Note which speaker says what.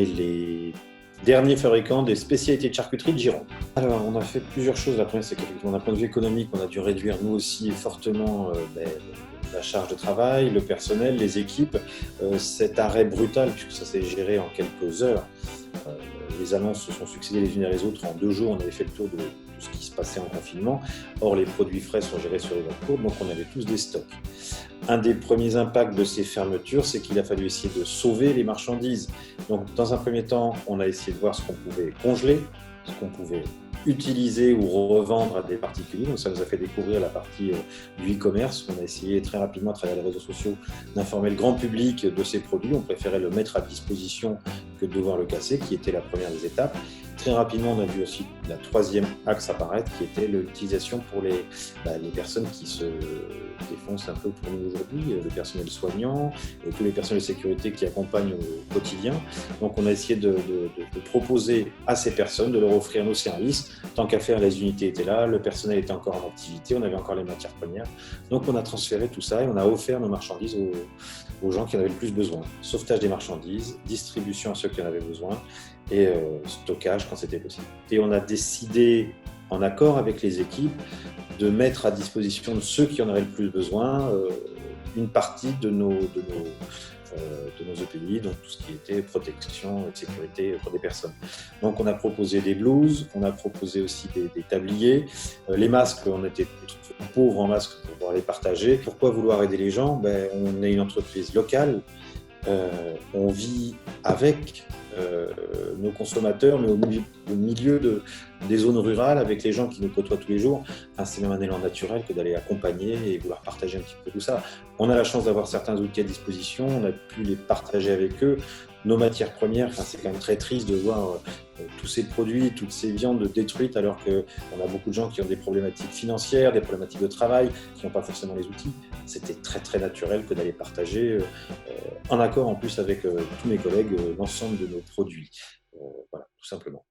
Speaker 1: est les derniers fabricants des spécialités de charcuterie de Gironde. Alors, on a fait plusieurs choses. La première, c'est qu'effectivement, d'un point de vue économique, on a dû réduire nous aussi fortement la charge de travail, le personnel, les équipes. Cet arrêt brutal, puisque ça s'est géré en quelques heures, euh, les annonces se sont succédées les unes à les autres. En 2 jours, on avait fait le tour de tout ce qui se passait en confinement. Or, les produits frais sont gérés sur les longues courbes, donc on avait tous des stocks. Un des premiers impacts de ces fermetures, c'est qu'il a fallu essayer de sauver les marchandises. Donc, dans un premier temps, on a essayé de voir ce qu'on pouvait congeler, ce qu'on pouvait utiliser ou revendre à des particuliers. Donc, ça nous a fait découvrir la partie du e-commerce. On a essayé très rapidement, à travers les réseaux sociaux, d'informer le grand public de ces produits. On préférait le mettre à disposition que de devoir le casser, qui était la première des étapes. Très rapidement, on a vu aussi la troisième axe apparaître, qui était l'utilisation pour les personnes qui se défoncent un peu pour nous aujourd'hui, le personnel soignant, et tous les personnels de sécurité qui accompagnent au quotidien. Donc, on a essayé de proposer à ces personnes, de leur offrir nos services. Tant qu'à faire, les unités étaient là, le personnel était encore en activité, on avait encore les matières premières. Donc, on a transféré tout ça et on a offert nos marchandises aux gens qui en avaient le plus besoin. Sauvetage des marchandises, distribution à ceux qui en avaient besoin et stockage quand c'était possible. Et on a décidé, en accord avec les équipes, de mettre à disposition de ceux qui en avaient le plus besoin une partie de nos EPI, donc tout ce qui était protection et sécurité pour des personnes. Donc on a proposé des blouses, on a proposé aussi des tabliers, les masques, on était trop pauvres en masques pour pouvoir les partager. Pourquoi vouloir aider les gens? On est une entreprise locale, on vit avec nos consommateurs, mais au milieu des zones rurales, avec les gens qui nous côtoient tous les jours. Enfin, c'est même un élan naturel que d'aller accompagner et vouloir partager un petit peu tout ça. On a la chance d'avoir certains outils à disposition, on a pu les partager avec eux. Nos matières premières, enfin, c'est quand même très triste de voir tous ces produits, toutes ces viandes détruites, alors qu'on a beaucoup de gens qui ont des problématiques financières, des problématiques de travail, qui n'ont pas forcément les outils. C'était très très naturel que d'aller partager, en accord en plus avec tous mes collègues, l'ensemble de nos produits. Voilà, tout simplement.